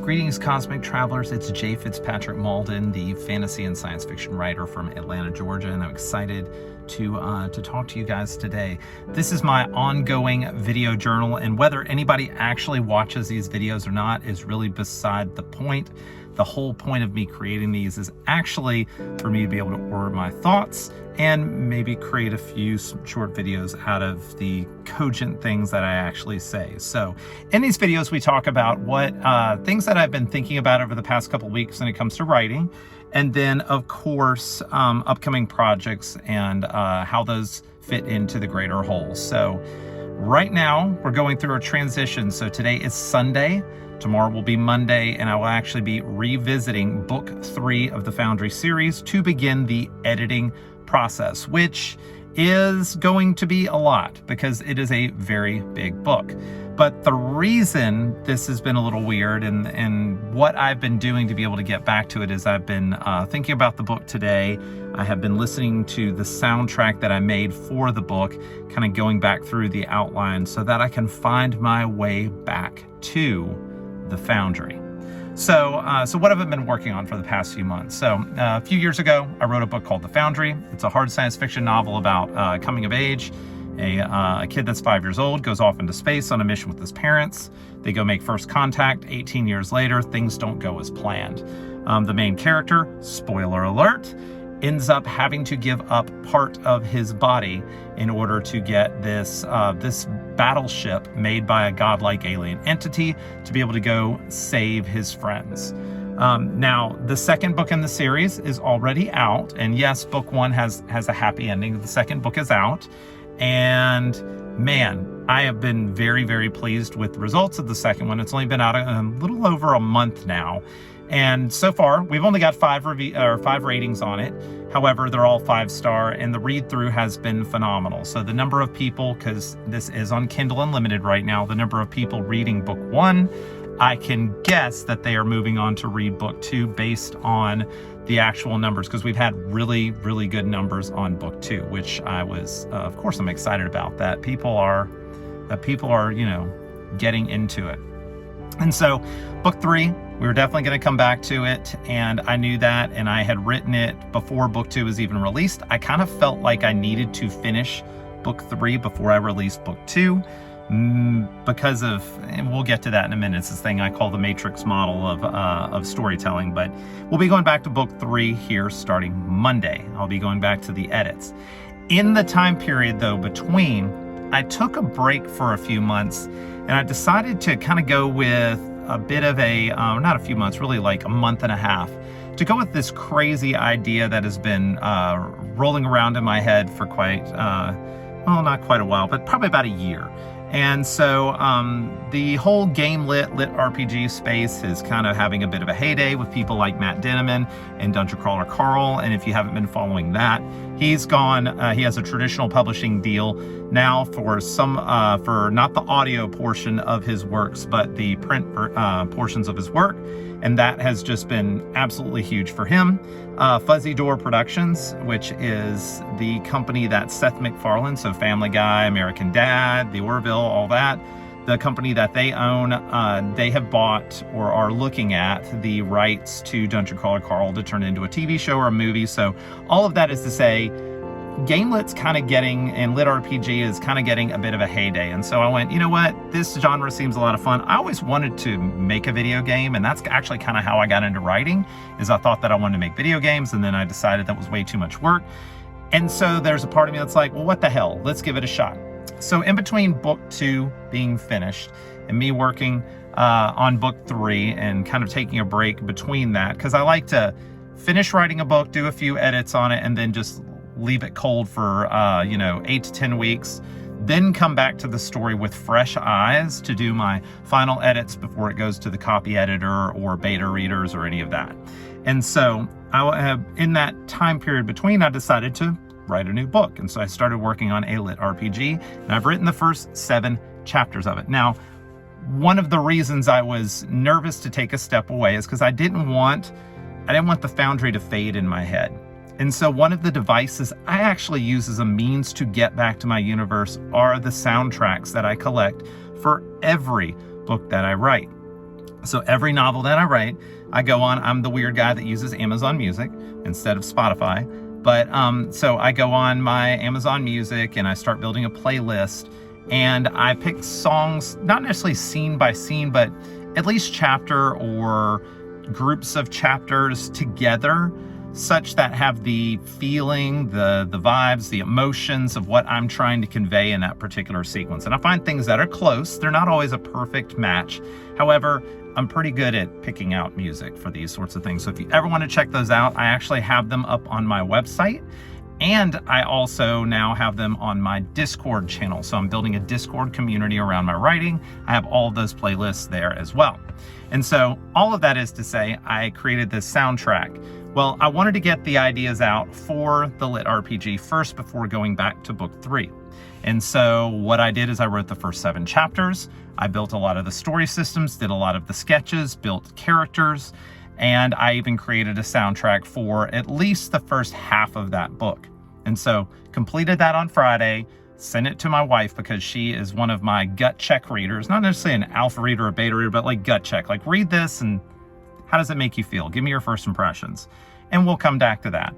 Greetings, Cosmic Travelers. It's J. Fitzpatrick Malden, the fantasy and science fiction writer from Atlanta, Georgia, and I'm excited to talk to you guys today. This is my ongoing video journal, and whether anybody actually watches these videos or not is really beside the point. The whole point of me creating these is actually for me to be able to order my thoughts and maybe create a few short videos out of the cogent things that I actually say. So in these videos, we talk about what things that I've been thinking about over the past couple of weeks when it comes to writing. And then of course, upcoming projects and how those fit into the greater whole. So right now we're going through a transition. So today is Sunday. Tomorrow will be Monday, and I will actually be revisiting book 3 of the Foundry series to begin the editing process, which is going to be a lot because it is a very big book. But the reason this has been a little weird and what I've been doing to be able to get back to it is I've been thinking about the book today. I have been listening to the soundtrack that I made for the book, kind of going back through the outline so that I can find my way back to the Foundry. So what have I been working on for the past few months? So a few years ago, I wrote a book called The Foundry. It's a hard science fiction novel about coming of age. A kid that's 5 years old goes off into space on a mission with his parents. They go make first contact. 18 years later, things don't go as planned. The main character, spoiler alert, ends up having to give up part of his body in order to get this battleship made by a godlike alien entity to be able to go save his friends. Now, the second book in the series is already out, and yes, book 1 has a happy ending. The second book is out, and man, I have been very, very pleased with the results of the second one. It's only been out a little over a month now. And so far, we've only got 5 ratings on it. However, they're all 5-star, and the read-through has been phenomenal. So the number of people, because this is on Kindle Unlimited right now, the number of people reading book 1, I can guess that they are moving on to read book 2 based on the actual numbers, because we've had really, really good numbers on book 2, which I was, of course, I'm excited about that. People are, you know, getting into it. And so book 3, we were definitely going to come back to it, and I knew that, and I had written it before book 2 was even released. I kind of felt like I needed to finish book 3 before I released book 2 because of, and we'll get to that in a minute, it's this thing I call the matrix model of storytelling. But we'll be going back to book 3 here starting Monday. I'll be going back to the edits. In the time period, though, between, I took a break for a few months, and I decided to kind of go with a bit of a, not a few months, really like a month and a half, to go with this crazy idea that has been rolling around in my head for quite, well, not quite a while, but probably about a year. And so the whole game lit RPG space is kind of having a bit of a heyday with people like Matt Denneman and Dungeon Crawler Carl. And if you haven't been following that, he's gone, he has a traditional publishing deal now for for not the audio portion of his works, but the print portions of his work. And that has just been absolutely huge for him. Fuzzy Door Productions, which is the company that Seth MacFarlane, so Family Guy, American Dad, The Orville, all that, the company that they own, they have bought or are looking at the rights to Dungeon Crawler Carl to turn into a TV show or a movie. So all of that is to say, Game Lit's kind of getting, and Lit RPG is kind of getting a bit of a heyday. And so I went, you know what, this genre seems a lot of fun. I always wanted to make a video game, and that's actually kind of how I got into writing, is I thought that I wanted to make video games, and then I decided that was way too much work. And so there's a part of me that's like, well, what the hell, let's give it a shot. So in between book 2 being finished and me working on book 3 and kind of taking a break between that, because I like to finish writing a book, do a few edits on it, and then just leave it cold for, 8 to 10 weeks, then come back to the story with fresh eyes to do my final edits before it goes to the copy editor or beta readers or any of that. And so in that time period between, I decided to write a new book. And so I started working on a Lit RPG, and I've written the first 7 chapters of it. Now, one of the reasons I was nervous to take a step away is because I didn't want the Foundry to fade in my head. And so one of the devices I actually use as a means to get back to my universe are the soundtracks that I collect for every book that I write. So every novel that I write, I go on, I'm the weird guy that uses Amazon Music instead of Spotify. But so I go on my Amazon Music and I start building a playlist, and I pick songs, not necessarily scene by scene, but at least chapter or groups of chapters together, such that have the feeling, the vibes, the emotions of what I'm trying to convey in that particular sequence. And I find things that are close. They're not always a perfect match. However, I'm pretty good at picking out music for these sorts of things. So if you ever want to check those out, I actually have them up on my website. And I also now have them on my Discord channel. So I'm building a Discord community around my writing. I have all of those playlists there as well. And so all of that is to say, I created this soundtrack. Well, I wanted to get the ideas out for the Lit RPG first before going back to book 3. And so what I did is I wrote the first 7 chapters. I built a lot of the story systems, did a lot of the sketches, built characters, and I even created a soundtrack for at least the first half of that book. And so completed that on Friday, sent it to my wife because she is one of my gut check readers, not necessarily an alpha reader or beta reader, but like gut check, like read this and how does it make you feel? Give me your first impressions. And we'll come back to that.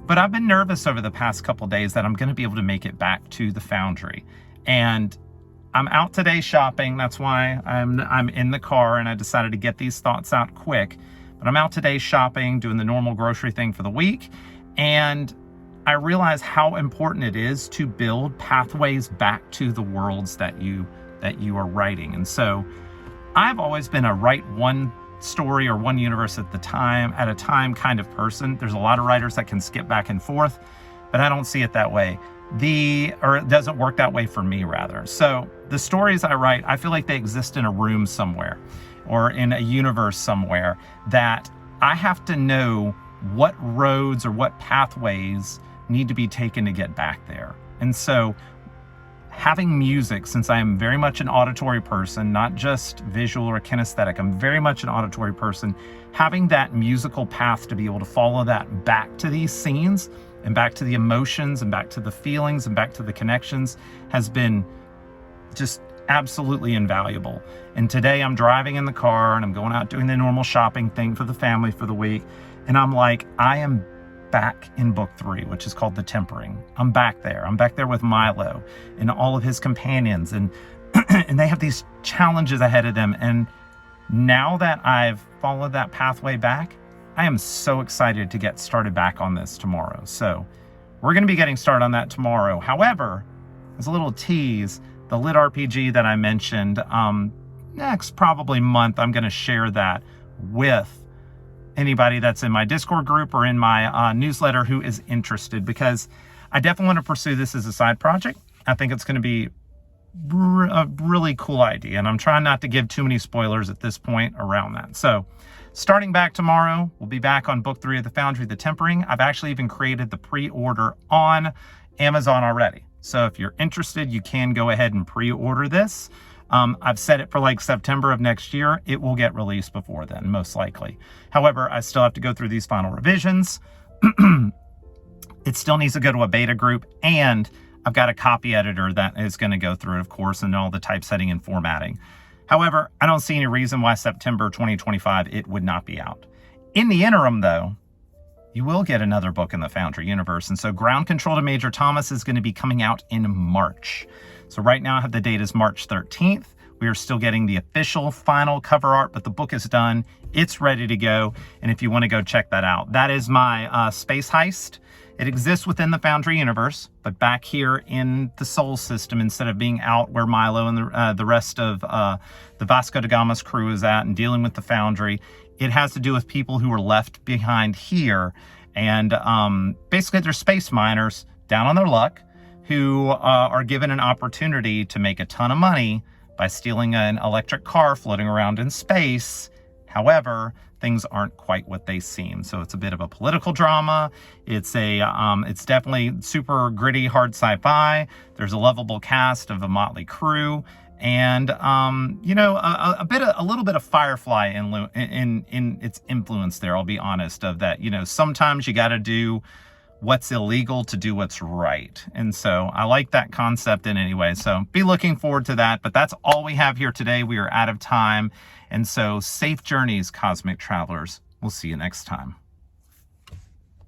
But I've been nervous over the past couple days that I'm going to be able to make it back to the Foundry. And I'm out today shopping. That's why I'm in the car, and I decided to get these thoughts out quick. But I'm out today shopping, doing the normal grocery thing for the week. And I realize how important it is to build pathways back to the worlds that you are writing. And so I've always been a write one story or one universe at a time kind of person. There's a lot of writers that can skip back and forth, but I don't see it that way. Or it doesn't work that way for me, rather. So the stories I write, I feel like they exist in a room somewhere or in a universe somewhere that I have to know what roads or what pathways need to be taken to get back there. And so having music, since I am very much an auditory person, not just visual or kinesthetic, I'm very much an auditory person, having that musical path to be able to follow that back to these scenes and back to the emotions and back to the feelings and back to the connections has been just absolutely invaluable. And today I'm driving in the car and I'm going out doing the normal shopping thing for the family for the week. And I'm like, I am back in book 3, which is called The Tempering. I'm back there. I'm back there with Milo and all of his companions, and and they have these challenges ahead of them. And now that I've followed that pathway back, I am so excited to get started back on this tomorrow. So we're going to be getting started on that tomorrow. However, as a little tease, the Lit RPG that I mentioned, next probably month, I'm going to share that with anybody that's in my Discord group or in my newsletter who is interested, because I definitely want to pursue this as a side project. I think it's going to be a really cool idea, and I'm trying not to give too many spoilers at this point around that. So starting back tomorrow, we'll be back on book 3 of The Foundry, The Tempering. I've actually even created the pre-order on Amazon already. So if you're interested, you can go ahead and pre-order this. I've set it for like September of next year. It will get released before then, most likely. However, I still have to go through these final revisions. It still needs to go to a beta group, and I've got a copy editor that is going to go through it, of course, and all the typesetting and formatting. However, I don't see any reason why September 2025 it would not be out. In the interim, though, you will get another book in the Foundry universe. And so Ground Control to Major Thomas is going to be coming out in March. So right now I have the date is March 13th. We are still getting the official final cover art, but the book is done. It's ready to go. And if you want to go check that out, that is my space heist. It exists within the Foundry universe, but back here in the Sol system, instead of being out where Milo and the rest of the Vasco da Gama's crew is at and dealing with the Foundry, it has to do with people who were left behind here. And basically they're space miners down on their luck who are given an opportunity to make a ton of money by stealing an electric car floating around in space. However, things aren't quite what they seem. So it's a bit of a political drama. It's definitely super gritty, hard sci-fi. There's a lovable cast of a motley crew, and you know, a little bit of Firefly in its influence there. I'll be honest of that. You know, sometimes you got to do what's illegal to do what's right. And so I like that concept in any way. So be looking forward to that. But that's all we have here today. We are out of time. And so safe journeys, cosmic travelers. We'll see you next time.